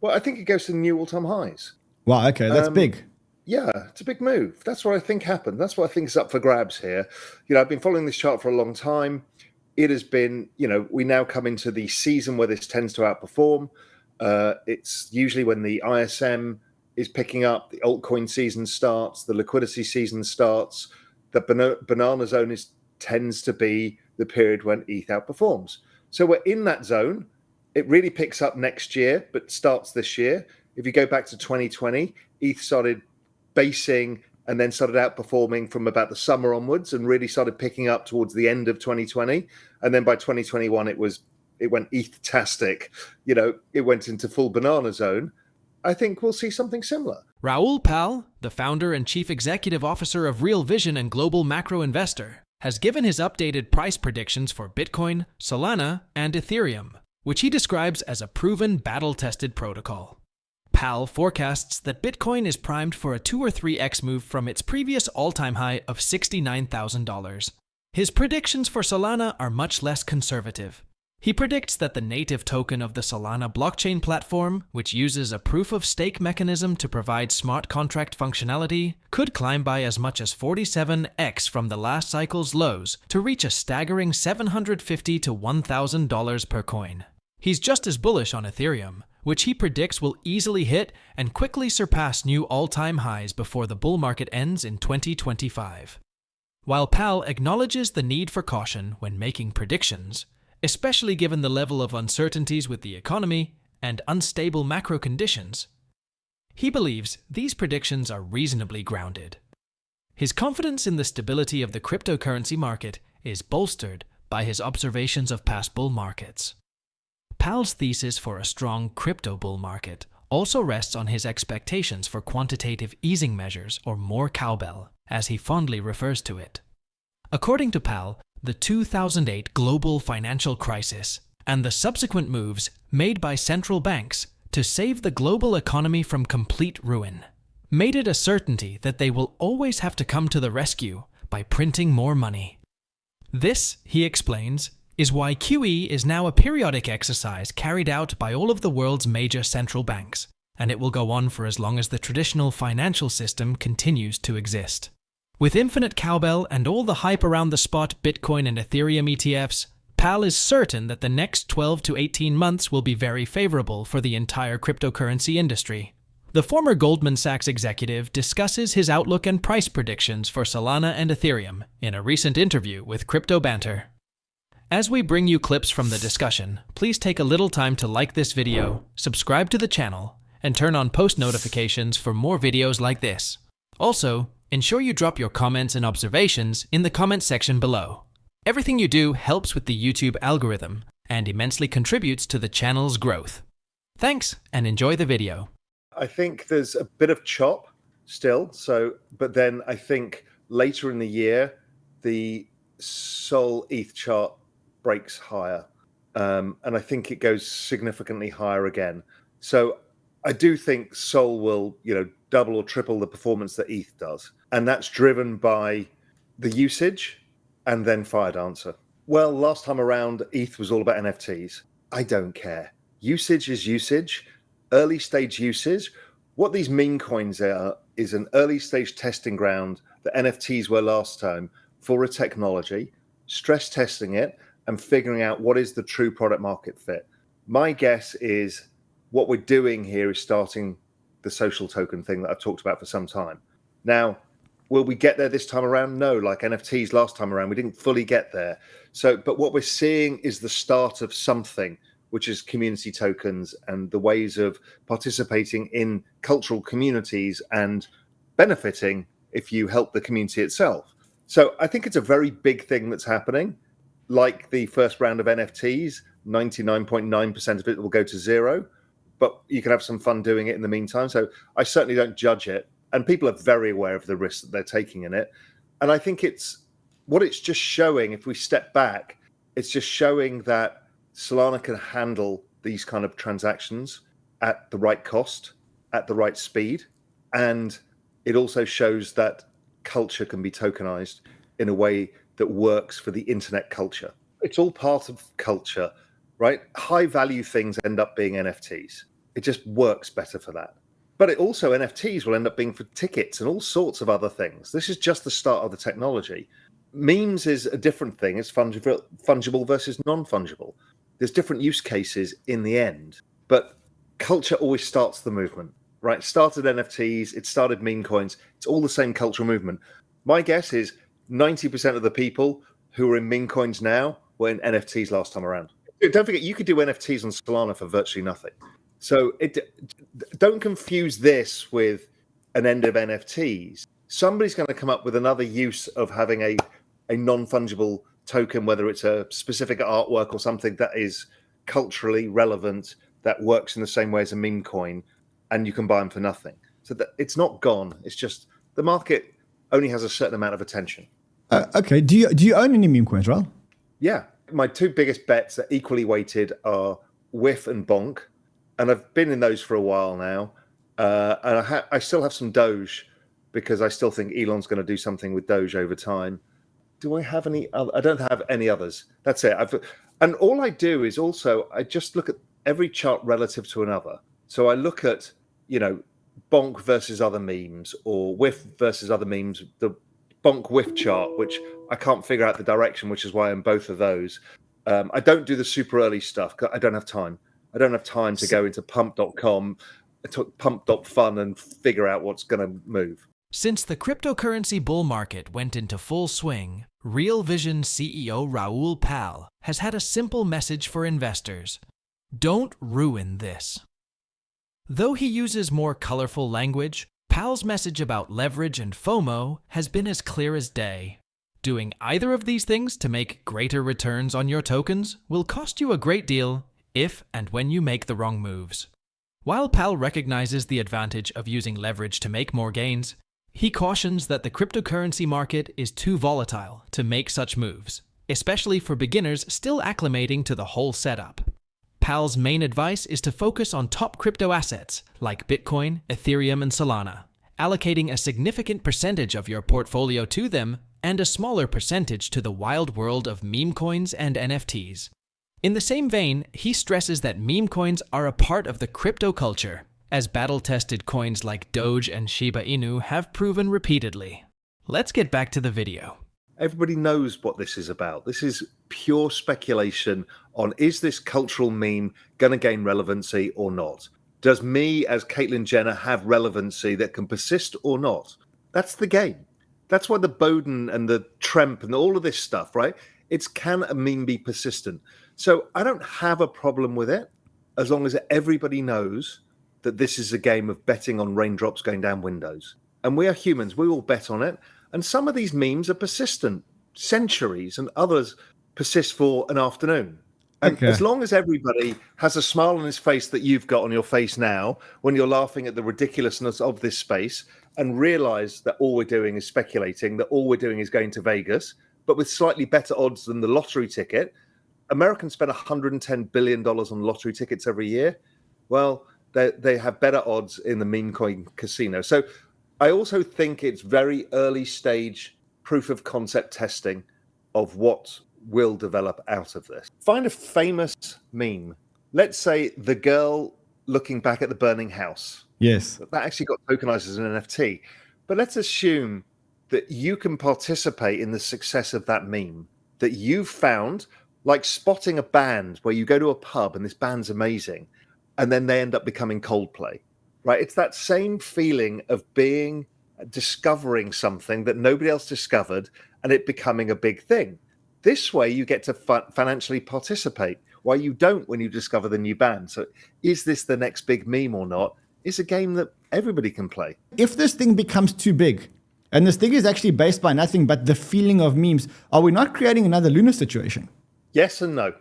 Well, I think it goes to the new all-time highs. Wow, okay, that's big. Yeah, it's a big move. That's what I think happened. That's what I think is up for grabs here. I've been following this chart for a long time. It has been, we now come into the season where this tends to outperform. It's usually when the ISM is picking up, the altcoin season starts, the liquidity season starts. The banana zone tends to be the period when ETH outperforms. So we're in that zone. It really picks up next year, but starts this year. If you go back to 2020, ETH started basing and then started outperforming from about the summer onwards and really started picking up towards the end of 2020. And then by 2021, it went ETH-tastic. It went into full banana zone. I think we'll see something similar. Raul Pal, the founder and chief executive officer of Real Vision and global macro investor, has given his updated price predictions for Bitcoin, Solana, and Ethereum, which he describes as a proven battle-tested protocol. Pal forecasts that Bitcoin is primed for a 2 or 3x move from its previous all-time high of $69,000. His predictions for Solana are much less conservative. He predicts that the native token of the Solana blockchain platform, which uses a proof-of-stake mechanism to provide smart contract functionality, could climb by as much as 47x from the last cycle's lows to reach a staggering $750 to $1,000 per coin. He's just as bullish on Ethereum, which he predicts will easily hit and quickly surpass new all-time highs before the bull market ends in 2025. While Pal acknowledges the need for caution when making predictions, especially given the level of uncertainties with the economy and unstable macro conditions, he believes these predictions are reasonably grounded. His confidence in the stability of the cryptocurrency market is bolstered by his observations of past bull markets. Pal's thesis for a strong crypto bull market also rests on his expectations for quantitative easing measures, or more cowbell, as he fondly refers to it. According to Pal, the 2008 global financial crisis and the subsequent moves made by central banks to save the global economy from complete ruin made it a certainty that they will always have to come to the rescue by printing more money. This, he explains, is why QE is now a periodic exercise carried out by all of the world's major central banks, and it will go on for as long as the traditional financial system continues to exist. With infinite cowbell and all the hype around the spot Bitcoin and Ethereum ETFs, Pal is certain that the next 12 to 18 months will be very favorable for the entire cryptocurrency industry. The former Goldman Sachs executive discusses his outlook and price predictions for Solana and Ethereum in a recent interview with Crypto Banter. As we bring you clips from the discussion, please take a little time to like this video, subscribe to the channel, and turn on post notifications for more videos like this. Also, ensure you drop your comments and observations in the comments section below. Everything you do helps with the YouTube algorithm and immensely contributes to the channel's growth. Thanks, and enjoy the video. I think there's a bit of chop still, but then I think later in the year, the Sol ETH chart breaks higher, and I think it goes significantly higher again. So I do think Sol will, double or triple the performance that ETH does, and that's driven by the usage and then Firedancer. Well, last time around, ETH was all about NFTs. I don't care. Usage is usage. Early stage usage. What these meme coins are is an early stage testing ground that NFTs were last time for a technology, stress testing it, and figuring out what is the true product market fit. My guess is what we're doing here is starting the social token thing that I've talked about for some time. Now, will we get there this time around? No, like NFTs last time around, we didn't fully get there. But what we're seeing is the start of something, which is community tokens and the ways of participating in cultural communities and benefiting if you help the community itself. So I think it's a very big thing that's happening. Like the first round of NFTs, 99.9% of it will go to zero, but you can have some fun doing it in the meantime. So I certainly don't judge it. And people are very aware of the risks that they're taking in it. And I think it's just showing, if we step back, it's just showing that Solana can handle these kind of transactions at the right cost, at the right speed. And it also shows that culture can be tokenized in a way that works for the internet culture. It's all part of culture, right? High value things end up being NFTs. It just works better for that. But it also, NFTs will end up being for tickets and all sorts of other things. This is just the start of the technology. Memes is a different thing. It's fungible versus non-fungible. There's different use cases in the end. But culture always starts the movement, right? It started NFTs, it started meme coins. It's all the same cultural movement. My guess is 90% of the people who are in meme coins now were in NFTs last time around. Don't forget, you could do NFTs on Solana for virtually nothing. So don't confuse this with an end of NFTs. Somebody's going to come up with another use of having a non-fungible token, whether it's a specific artwork or something that is culturally relevant, that works in the same way as a meme coin, and you can buy them for nothing. So that it's not gone. It's just the market only has a certain amount of attention. Okay. Do you own any meme coins, Raoul? Yeah. My two biggest bets that equally weighted are WIF and Bonk. And I've been in those for a while now. And I still have some Doge because I still think Elon's going to do something with Doge over time. Do I have any other? I don't have any others. That's it. And all I do is also, I just look at every chart relative to another. So I look at, Bonk versus other memes or WIF versus other memes, the Bonk WIF chart, which I can't figure out the direction, which is why I'm both of those. I don't do the super early stuff. I don't have time. I don't have time to go into pump.com, pump.fun and figure out what's going to move. Since the cryptocurrency bull market went into full swing, Real Vision CEO Raul Pal has had a simple message for investors. Don't ruin this. Though he uses more colorful language, Pal's message about leverage and FOMO has been as clear as day. Doing either of these things to make greater returns on your tokens will cost you a great deal if and when you make the wrong moves. While Pal recognizes the advantage of using leverage to make more gains, he cautions that the cryptocurrency market is too volatile to make such moves, especially for beginners still acclimating to the whole setup. Pal's main advice is to focus on top crypto assets like Bitcoin, Ethereum, and Solana, allocating a significant percentage of your portfolio to them and a smaller percentage to the wild world of meme coins and NFTs. In the same vein, he stresses that meme coins are a part of the crypto culture, as battle-tested coins like Doge and Shiba Inu have proven repeatedly. Let's get back to the video. Everybody knows what this is about. This is pure speculation on, is this cultural meme going to gain relevancy or not? Does me as Caitlyn Jenner have relevancy that can persist or not? That's the game. That's why the Bowden and the Trump and all of this stuff, right? It's, can a meme be persistent? So I don't have a problem with it as long as everybody knows that this is a game of betting on raindrops going down windows. And we are humans. We all bet on it. And some of these memes are persistent, centuries, and others persist for an afternoon. And as long as everybody has a smile on his face that you've got on your face now, when you're laughing at the ridiculousness of this space, and realize that all we're doing is speculating, that all we're doing is going to Vegas, but with slightly better odds than the lottery ticket. Americans spend $110 billion on lottery tickets every year. Well, they have better odds in the meme coin casino. So I also think it's very early stage proof of concept testing of what will develop out of this. Find a famous meme. Let's say the girl looking back at the burning house. Yes. That actually got tokenized as an NFT. But let's assume that you can participate in the success of that meme, that you've found, like spotting a band where you go to a pub and this band's amazing, and then they end up becoming Coldplay. Right, it's that same feeling of discovering something that nobody else discovered and it becoming a big thing. This way you get to financially participate, while you don't when you discover the new band. So is this the next big meme or not? It's a game that everybody can play. If this thing becomes too big, and this thing is actually based by nothing but the feeling of memes, are we not creating another Luna situation? Yes and no.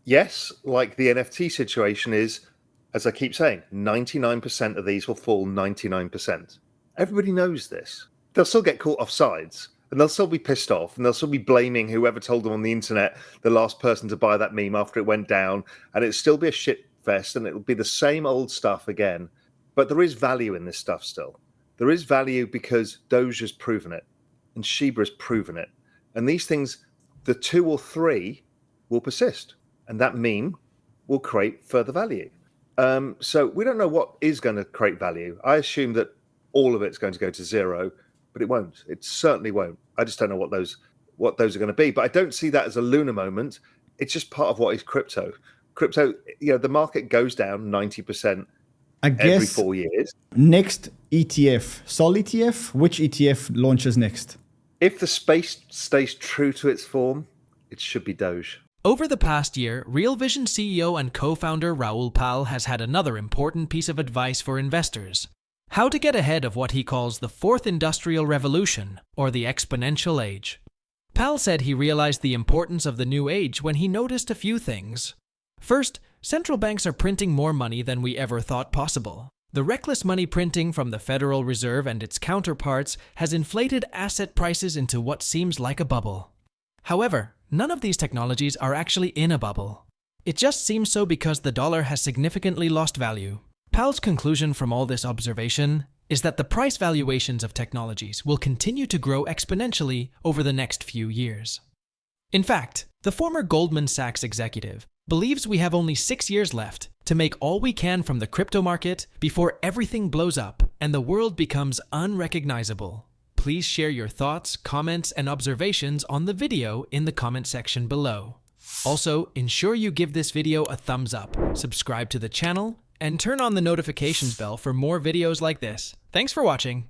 Yes, like the NFT situation is, as I keep saying, 99% of these will fall 99%. Everybody knows this. They'll still get caught off sides, and they'll still be pissed off, and they'll still be blaming whoever told them on the internet, the last person to buy that meme after it went down, and it'll still be a shit fest, and it'll be the same old stuff again. But there is value in this stuff still. There is value because Doge has proven it, and Shiba has proven it. And these things, the 2 or 3, will persist, and that meme will create further value. So we don't know what is going to create value. I assume that all of it's going to go to zero, but it won't. It certainly won't. I just don't know what those are going to be. But I don't see that as a lunar moment. It's just part of what is crypto. Crypto, the market goes down 90% every 4 years. Next ETF, Sol ETF, which ETF launches next? If the space stays true to its form, it should be Doge. Over the past year, Real Vision CEO and co-founder Raul Pal has had another important piece of advice for investors: how to get ahead of what he calls the fourth industrial revolution, or the exponential age. Pal said he realized the importance of the new age when he noticed a few things. First, central banks are printing more money than we ever thought possible. The reckless money printing from the Federal Reserve and its counterparts has inflated asset prices into what seems like a bubble. However, none of these technologies are actually in a bubble. It just seems so because the dollar has significantly lost value. Pal's conclusion from all this observation is that the price valuations of technologies will continue to grow exponentially over the next few years. In fact, the former Goldman Sachs executive believes we have only 6 years left to make all we can from the crypto market before everything blows up and the world becomes unrecognizable. Please share your thoughts, comments, and observations on the video in the comment section below. Also, ensure you give this video a thumbs up, subscribe to the channel, and turn on the notifications bell for more videos like this. Thanks for watching.